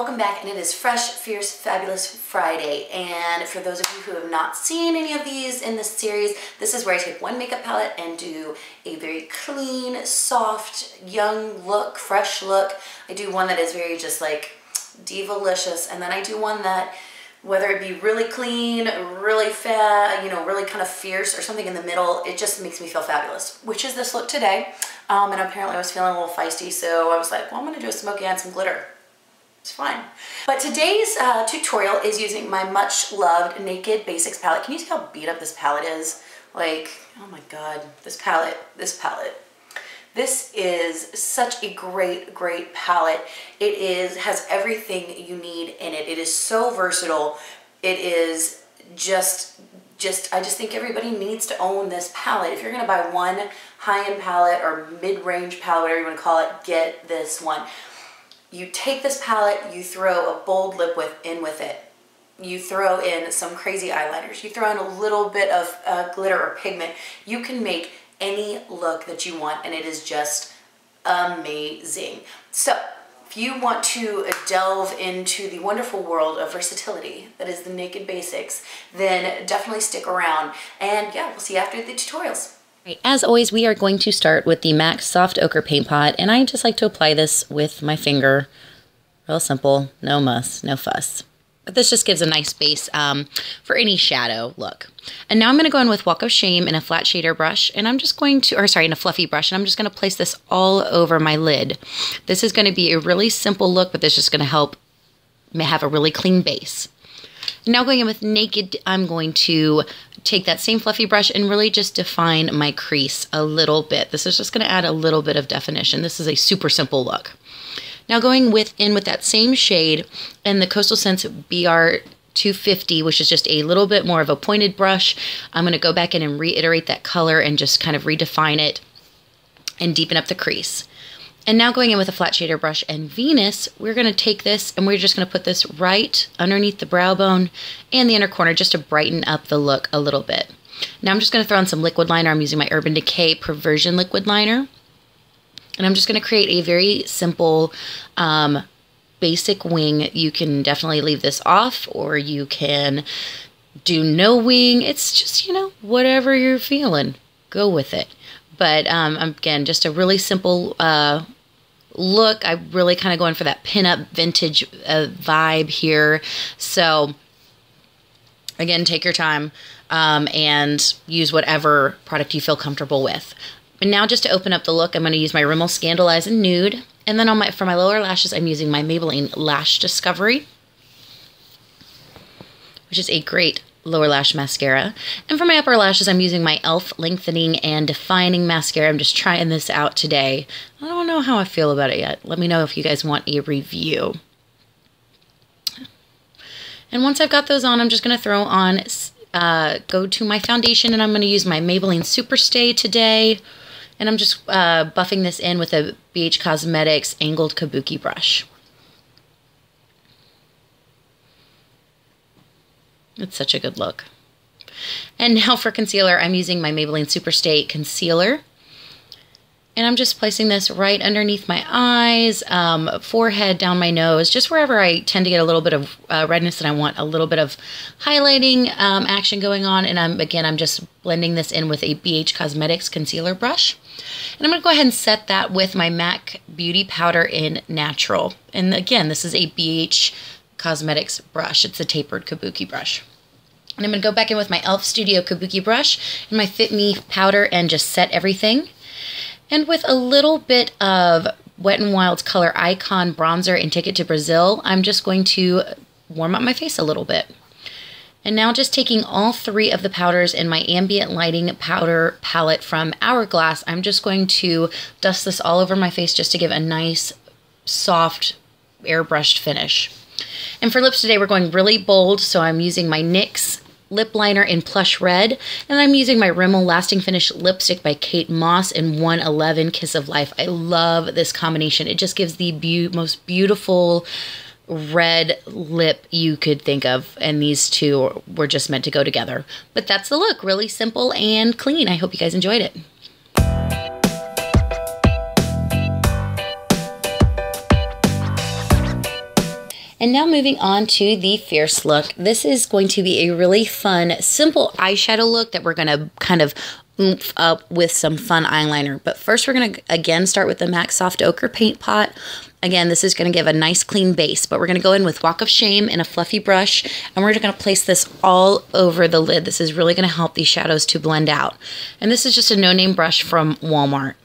welcome back, and it is Fresh, Fierce, Fabulous Friday. And for those of you who have not seen any of these in this series, this is where I take one makeup palette and do a very clean, soft, young look, fresh look. I do one that is very just like diva-licious, and then I do one that, whether it be really clean, really fat, you know, really kind of fierce, or something in the middle, it just makes me feel fabulous, which is this look today. And apparently I was feeling a little feisty, so I was like, well, I'm gonna do a smoky and some glitter. It's fine. But today's tutorial is using my much loved Naked Basics palette. Can you see how beat up this palette is? Like, oh my God, this palette. This is such a great, great palette. It has everything you need in it. It is so versatile. It is I just think everybody needs to own this palette. If you're gonna buy one high-end palette or mid-range palette, whatever you wanna call it, get this one. You take this palette, you throw a bold lip in with it. You throw in some crazy eyeliners. You throw in a little bit of glitter or pigment. You can make any look that you want, and it is just amazing. So if you want to delve into the wonderful world of versatility that is the Naked Basics, then definitely stick around. And yeah, we'll see you after the tutorials. Right, as always, we are going to start with the MAC Soft Ochre Paint Pot, and I just like to apply this with my finger. Real simple, no muss, no fuss. But this just gives a nice base for any shadow look. And now I'm going to go in with Walk of Shame in a flat shader brush, and I'm just going to, in a fluffy brush, and I'm just going to place this all over my lid. This is going to be a really simple look, but this is just going to help me have a really clean base. Now going in with Naked, I'm going to take that same fluffy brush and really just define my crease a little bit. This is just going to add a little bit of definition. This is a super simple look. Now going in with that same shade and the Coastal Scents BR 250, which is just a little bit more of a pointed brush, I'm going to go back in and reiterate that color and just kind of redefine it and deepen up the crease. And now going in with a flat shader brush and Venus, we're going to take this and we're just going to put this right underneath the brow bone and the inner corner just to brighten up the look a little bit. Now I'm just going to throw in some liquid liner. I'm using my Urban Decay Perversion liquid liner. And I'm just going to create a very simple basic wing. You can definitely leave this off, or you can do no wing. It's just, you know, whatever you're feeling, go with it. But again, just a really simple look. I really kind of going for that pinup vintage vibe here. So again, take your time and use whatever product you feel comfortable with. And now just to open up the look, I'm going to use my Rimmel Scandalize in Nude. And then for my lower lashes, I'm using my Maybelline Lash Discovery, which is a great lower lash mascara. And for my upper lashes, I'm using my e.l.f. Lengthening and Defining Mascara. I'm just trying this out today. I don't know how I feel about it yet. Let me know if you guys want a review. And once I've got those on, I'm just going to throw on, go to my foundation, and I'm going to use my Maybelline Superstay today. And I'm just buffing this in with a BH Cosmetics Angled Kabuki brush. It's such a good look. And now for concealer, I'm using my Maybelline Superstay Concealer. And I'm just placing this right underneath my eyes, forehead, down my nose, just wherever I tend to get a little bit of redness and I want a little bit of highlighting action going on. And I'm just blending this in with a BH Cosmetics concealer brush. And I'm going to go ahead and set that with my MAC Beauty Powder in Natural. And again, this is a BH Cosmetics brush. It's a tapered kabuki brush. And I'm going to go back in with my e.l.f. Studio Kabuki brush and my Fit Me powder and just set everything. And with a little bit of Wet n Wild's Color Icon Bronzer and Take It to Brazil, I'm just going to warm up my face a little bit. And now just taking all three of the powders in my Ambient Lighting Powder Palette from Hourglass, I'm just going to dust this all over my face just to give a nice, soft, airbrushed finish. And for lips today, we're going really bold, so I'm using my NYX lip liner in Plush Red, and I'm using my Rimmel Lasting Finish lipstick by Kate Moss in 111 Kiss of Life. I love this combination. It just gives the most beautiful red lip you could think of, and these two were just meant to go together. But that's the look, really simple and clean. I hope you guys enjoyed it. And now moving on to the Fierce look. This is going to be a really fun, simple eyeshadow look that we're going to kind of oomph up with some fun eyeliner. But first we're going to again start with the MAC Soft Ochre Paint Pot. Again, this is going to give a nice clean base, but we're going to go in with Walk of Shame and a fluffy brush, and we're going to place this all over the lid. This is really going to help these shadows to blend out. And this is just a no-name brush from Walmart.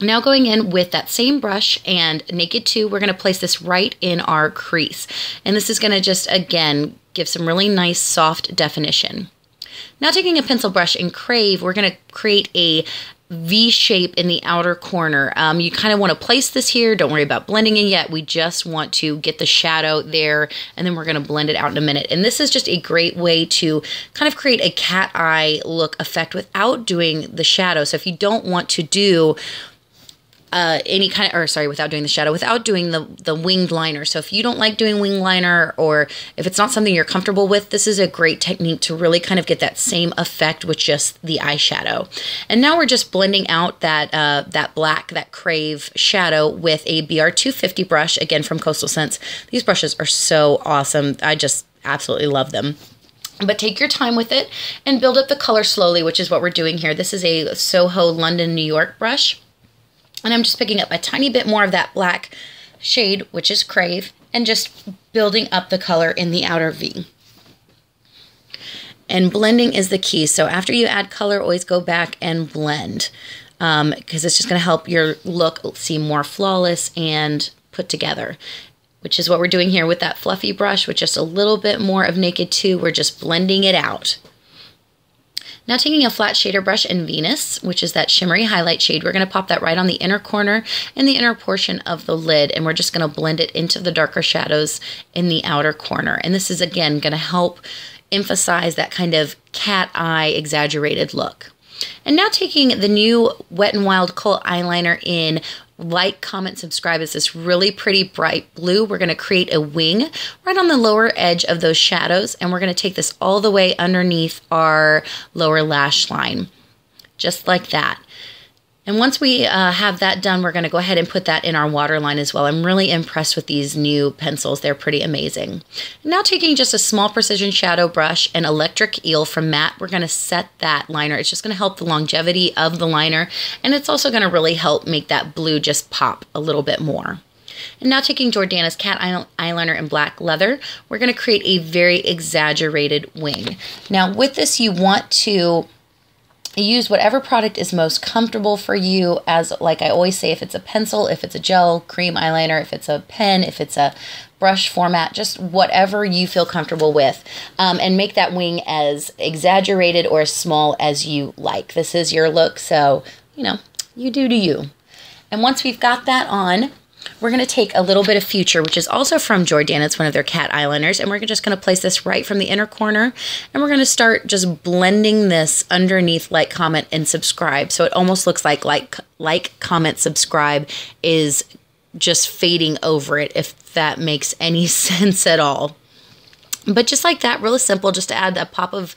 Now going in with that same brush and Naked 2, we're going to place this right in our crease. And this is going to just, again, give some really nice soft definition. Now taking a pencil brush and Crave, we're going to create a V shape in the outer corner. You kind of want to place this here. Don't worry about blending it yet. We just want to get the shadow there, and then we're going to blend it out in a minute. And this is just a great way to kind of create a cat eye look effect without doing the shadow. So if you don't want to do without doing the shadow, without doing the winged liner. So if you don't like doing wing liner, or if it's not something you're comfortable with, this is a great technique to really kind of get that same effect with just the eyeshadow. And now we're just blending out that black, that Crave shadow with a BR250 brush, again from Coastal Scents. These brushes are so awesome. I just absolutely love them. But take your time with it and build up the color slowly, which is what we're doing here. This is a Soho London, New York brush. And I'm just picking up a tiny bit more of that black shade, which is Crave, and just building up the color in the outer V. And blending is the key. So after you add color, always go back and blend, because it's just going to help your look seem more flawless and put together, which is what we're doing here with that fluffy brush with just a little bit more of Naked 2. We're just blending it out. Now taking a flat shader brush and Venus, which is that shimmery highlight shade, we're going to pop that right on the inner corner and the inner portion of the lid, and we're just going to blend it into the darker shadows in the outer corner. And this is, again, going to help emphasize that kind of cat eye exaggerated look. And now taking the new Wet n Wild Kohl eyeliner in Like, Comment, Subscribe, is this really pretty bright blue. We're going to create a wing right on the lower edge of those shadows, and we're going to take this all the way underneath our lower lash line, just like that. And once we have that done, we're going to go ahead and put that in our waterline as well. I'm really impressed with these new pencils. They're pretty amazing. Now taking just a small precision shadow brush and Electric Eel from Matte, we're going to set that liner. It's just going to help the longevity of the liner, and it's also going to really help make that blue just pop a little bit more. And now taking Jordana's Cat Eyeliner in Black Leather, we're going to create a very exaggerated wing. Now with this, you want to use whatever product is most comfortable for you. As like I always say, if it's a pencil, if it's a gel, cream eyeliner, if it's a pen, if it's a brush format, just whatever you feel comfortable with, and make that wing as exaggerated or as small as you like. This is your look, so you do you. And once we've got that on, we're going to take a little bit of Future, which is also from Jordana. It's one of their cat eyeliners, and we're just going to place this right from the inner corner, and we're going to start just blending this underneath Like, Comment, and Subscribe. So it almost looks like Comment, Subscribe is just fading over it, if that makes any sense at all. But just like that, really simple, just to add a pop of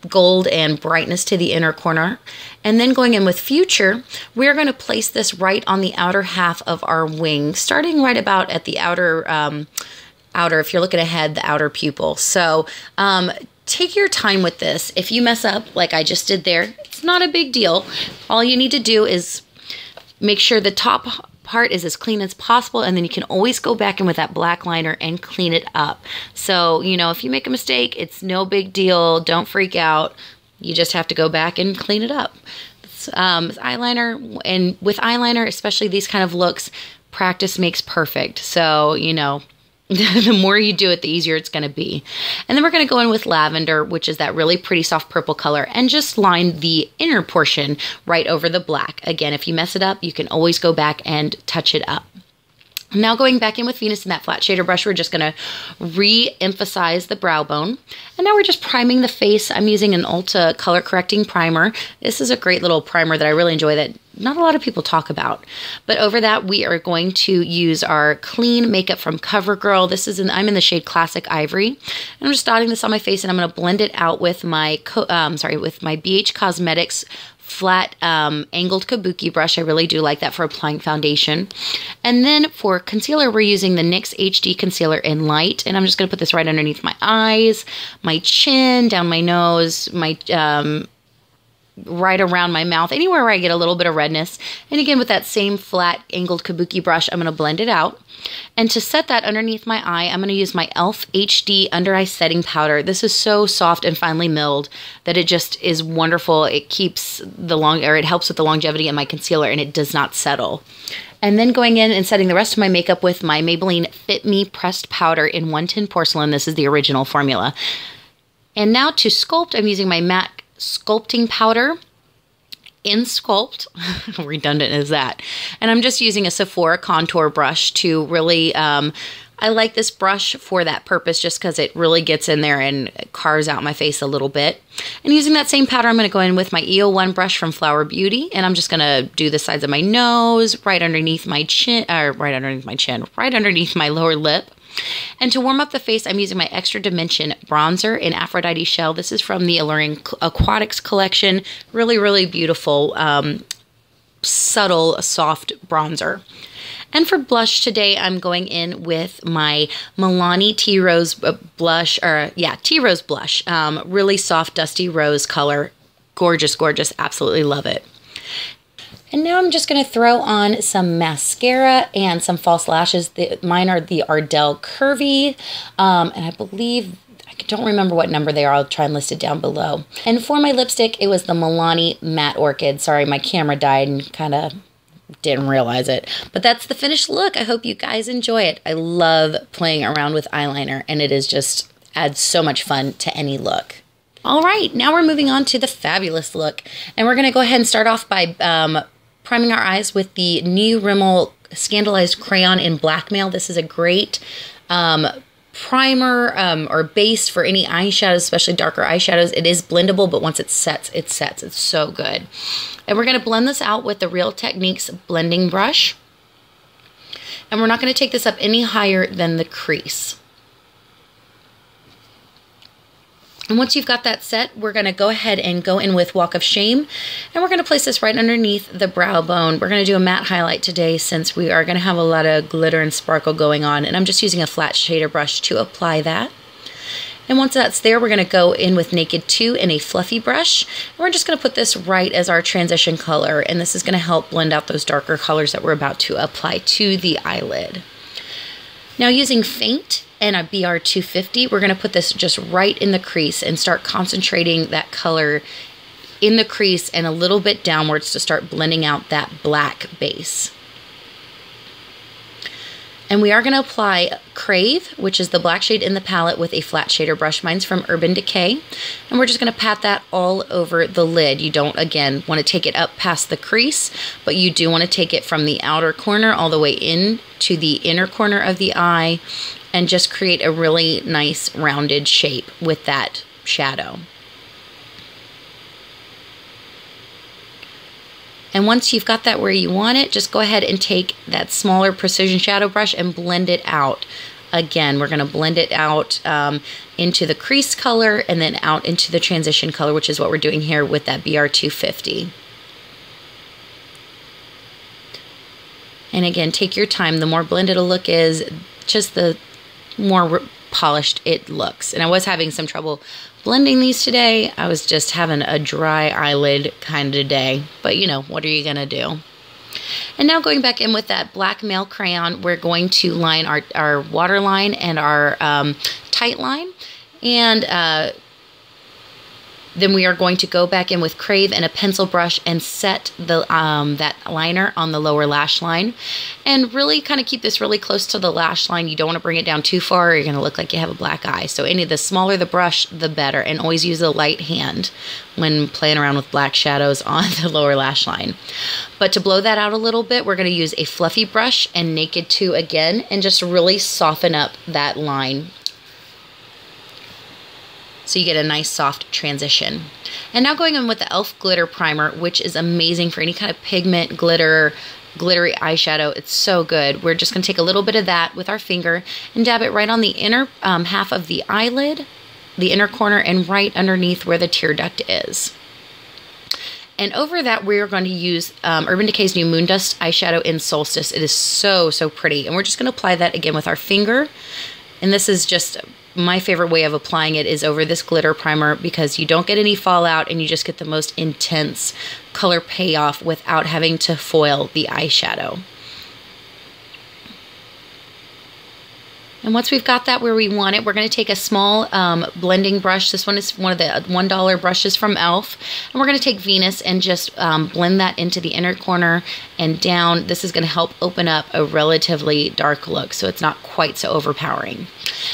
gold and brightness to the inner corner. And then going in with Future, we're going to place this right on the outer half of our wing, starting right about at the outer, if you're looking ahead, the outer pupil. So take your time with this. If you mess up like I just did there, it's not a big deal. All you need to do is make sure the top part is as clean as possible, and then you can always go back in with that black liner and clean it up. So, if you make a mistake, it's no big deal. Don't freak out. You just have to go back and clean it up. Eyeliner, and with eyeliner, especially these kind of looks, practice makes perfect. So, the more you do it, the easier it's going to be. And then we're going to go in with Lavender, which is that really pretty soft purple color, and just line the inner portion right over the black. Again, if you mess it up, you can always go back and touch it up. Now going back in with Venus and that flat shader brush, we're just going to re-emphasize the brow bone. And now we're just priming the face. I'm using an Ulta color correcting primer. This is a great little primer that I really enjoy that not a lot of people talk about. But over that, we are going to use our clean makeup from CoverGirl. I'm in the shade Classic Ivory. And I'm just dotting this on my face, and I'm going to blend it out with my BH Cosmetics flat angled kabuki brush. I really do like that for applying foundation. And then for concealer, we're using the NYX HD Concealer in Light. And I'm just going to put this right underneath my eyes, my chin, down my nose, my right around my mouth, anywhere where I get a little bit of redness. And again, with that same flat angled kabuki brush, I'm going to blend it out. And to set that underneath my eye, I'm going to use my e.l.f. HD Under Eye Setting Powder. This is so soft and finely milled that it just is wonderful. It keeps it helps with the longevity of my concealer, and it does not settle. And then going in and setting the rest of my makeup with my Maybelline Fit Me Pressed Powder in 110 Porcelain. This is the original formula. And now to sculpt, I'm using my MAC sculpting powder in Sculpt. Redundant as that. And I'm just using a Sephora contour brush to really, I like this brush for that purpose just because it really gets in there and carves out my face a little bit. And using that same powder, I'm going to go in with my EO1 brush from Flower Beauty, and I'm just going to do the sides of my nose, right underneath my chin, right underneath my lower lip. And to warm up the face, I'm using my Extra Dimension bronzer in Aphrodite Shell. This is from the Alluring Aquatics collection. Really, really beautiful, subtle, soft bronzer. And for blush today, I'm going in with my Milani Tea Rose blush, Tea Rose blush. Really soft, dusty rose color. Gorgeous, gorgeous. Absolutely love it. And now I'm just going to throw on some mascara and some false lashes. Mine are the Ardell Curvy, and I believe, I don't remember what number they are. I'll try and list it down below. And for my lipstick, it was the Milani Matte Orchid. Sorry, my camera died and kind of didn't realize it. But that's the finished look. I hope you guys enjoy it. I love playing around with eyeliner, and it is just adds so much fun to any look. All right, now we're moving on to the fabulous look. And we're going to go ahead and start off by priming our eyes with the new Rimmel Scandalized Crayon in Blackmail. This is a great primer or base for any eyeshadows, especially darker eyeshadows. It is blendable, but once it sets, it sets. It's so good. And we're going to blend this out with the Real Techniques blending brush. And we're not going to take this up any higher than the crease. And once you've got that set, we're going to go ahead and go in with Walk of Shame. And we're going to place this right underneath the brow bone. We're going to do a matte highlight today since we are going to have a lot of glitter and sparkle going on. And I'm just using a flat shader brush to apply that. And once that's there, we're going to go in with Naked 2 in a fluffy brush. And we're just going to put this right as our transition color. And this is going to help blend out those darker colors that we're about to apply to the eyelid. Now using Faint and a BR250, we're going to put this just right in the crease and start concentrating that color in the crease and a little bit downwards to start blending out that black base. And we are going to apply Crave, which is the black shade in the palette, with a flat shader brush. Mine's from Urban Decay. And we're just going to pat that all over the lid. You don't, again, want to take it up past the crease, but you do want to take it from the outer corner all the way in to the inner corner of the eye and just create a really nice rounded shape with that shadow. And once you've got that where you want it, just go ahead and take that smaller precision shadow brush and blend it out. Again, we're going to blend it out into the crease color and then out into the transition color, which is what we're doing here with that BR250. And again, take your time. The more blended a look is, just the more polished it looks. And I was having some trouble blending these today. I was just having a dry eyelid kind of day, but you know, what are you gonna do? And now going back in with that Blackmail crayon, we're going to line our waterline and our tight line, and then we are going to go back in with Crave and a pencil brush and set the that liner on the lower lash line, and really kind of keep this really close to the lash line. You don't want to bring it down too far or you're going to look like you have a black eye. So the smaller the brush, the better, and always use a light hand when playing around with black shadows on the lower lash line. But to blow that out a little bit, we're going to use a fluffy brush and Naked 2 again and just really soften up that line, so you get a nice soft transition. And now going in with the e.l.f. Glitter Primer, which is amazing for any kind of pigment, glitter, glittery eyeshadow. It's so good. We're just going to take a little bit of that with our finger and dab it right on the inner half of the eyelid, the inner corner, and right underneath where the tear duct is. And over that, we're going to use Urban Decay's new Moon Dust eyeshadow in Solstice. It is so, so pretty. And we're just going to apply that again with our finger. And this is just my favorite way of applying it, is over this glitter primer, because you don't get any fallout and you just get the most intense color payoff without having to foil the eyeshadow. And once we've got that where we want it, we're going to take a small blending brush. This one is one of the $1 brushes from e.l.f. And we're going to take Venus and just blend that into the inner corner and down. This is going to help open up a relatively dark look, so it's not quite so overpowering.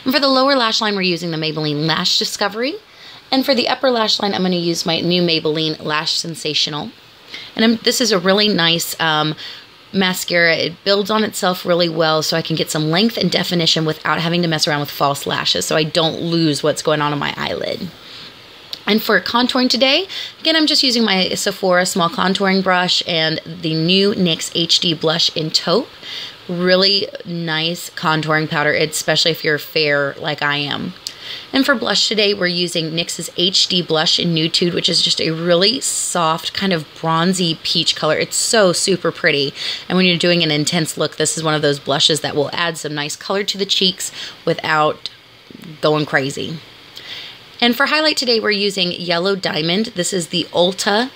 And for the lower lash line, we're using the Maybelline Lash Discovery. And for the upper lash line, I'm going to use my new Maybelline Lash Sensational. And this is a really nice mascara. It builds on itself really well, so I can get some length and definition without having to mess around with false lashes, so I don't lose what's going on my eyelid. And for contouring today, again, I'm just using my Sephora small contouring brush and the new NYX HD blush in taupe. Really nice contouring powder, especially if you're fair like I am. And for blush today, we're using NYX's HD blush in Nude, which is just a really soft, kind of bronzy peach color. It's so super pretty. And when you're doing an intense look, this is one of those blushes that will add some nice color to the cheeks without going crazy. And for highlight today, we're using Yellow Diamond. This is the Ulta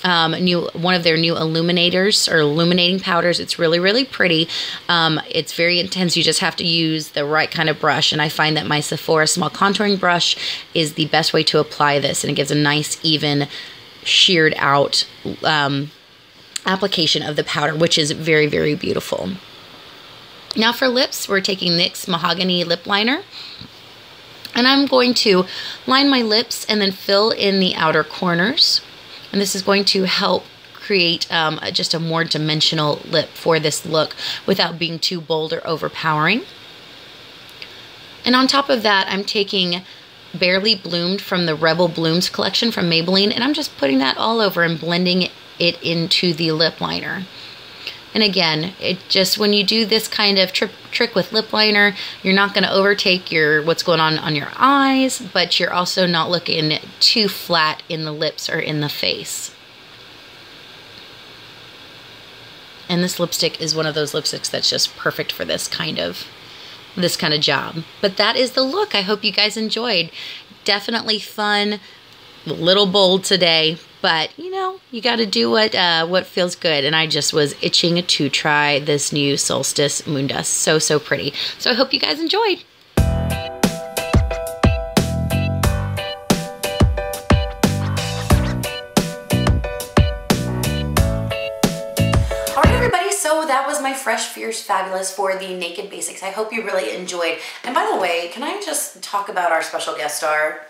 one of their new illuminators or illuminating powders. It's really, really pretty. It's very intense. You just have to use the right kind of brush. And I find that my Sephora small contouring brush is the best way to apply this. And it gives a nice, even, sheared out application of the powder, which is very, very beautiful. Now for lips, we're taking NYX Mahogany Lip Liner. And I'm going to line my lips and then fill in the outer corners. And this is going to help create just a more dimensional lip for this look without being too bold or overpowering. And on top of that, I'm taking Barely Bloomed from the Rebel Blooms collection from Maybelline, and I'm just putting that all over and blending it into the lip liner. And again, it just, when you do this kind of trick with lip liner, you're not going to overtake what's going on your eyes, but you're also not looking too flat in the lips or in the face. And this lipstick is one of those lipsticks that's just perfect for this kind of job. But that is the look. I hope you guys enjoyed. Definitely fun, a little bold today, but you know, you got to do what feels good. And I just was itching to try this new Solstice Moon Dust. So, so pretty. So I hope you guys enjoyed. So that was my Fresh, Fierce, Fabulous for the Naked Basics. I hope you really enjoyed. And by the way, can I just talk about our special guest star?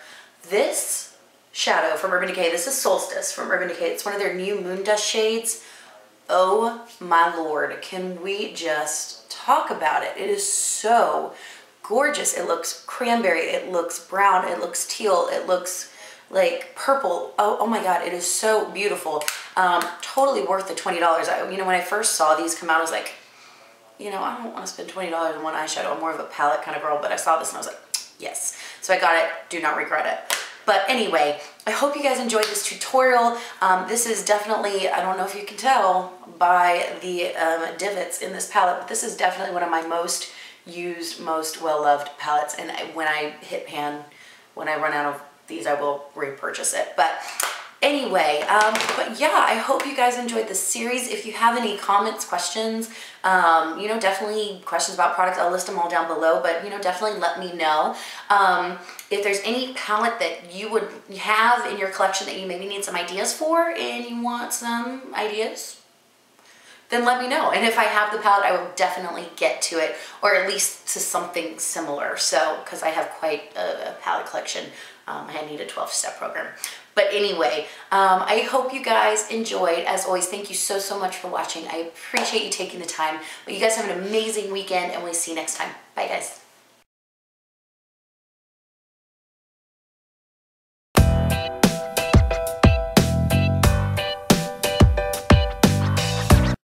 This shadow from Urban Decay, this is Solstice from Urban Decay. It's one of their new Moon Dust shades. Oh my Lord, can we just talk about it? It is so gorgeous. It looks cranberry, it looks brown, it looks teal, it looks like purple. Oh my God, it is so beautiful. Totally worth the $20. You know, when I first saw these come out, I was like, you know, I don't want to spend $20 on one eyeshadow. I'm more of a palette kind of girl, but I saw this and I was like, yes. So I got it, do not regret it. But anyway, I hope you guys enjoyed this tutorial. This is definitely, I don't know if you can tell by the divots in this palette, but this is definitely one of my most used, most well-loved palettes. And when I hit pan, when I run out of these, I will repurchase it. But anyway, but yeah, I hope you guys enjoyed this series. If you have any comments, questions, you know, definitely questions about products, I'll list them all down below, but you know, definitely let me know. If there's any palette that you would have in your collection that you maybe need some ideas for and you want some ideas, then let me know. And if I have the palette, I will definitely get to it, or at least to something similar. So, because I have quite a palette collection. I need a 12-step program. But anyway, I hope you guys enjoyed. As always, thank you so, so much for watching. I appreciate you taking the time. But you guys have an amazing weekend, and we'll see you next time. Bye, guys.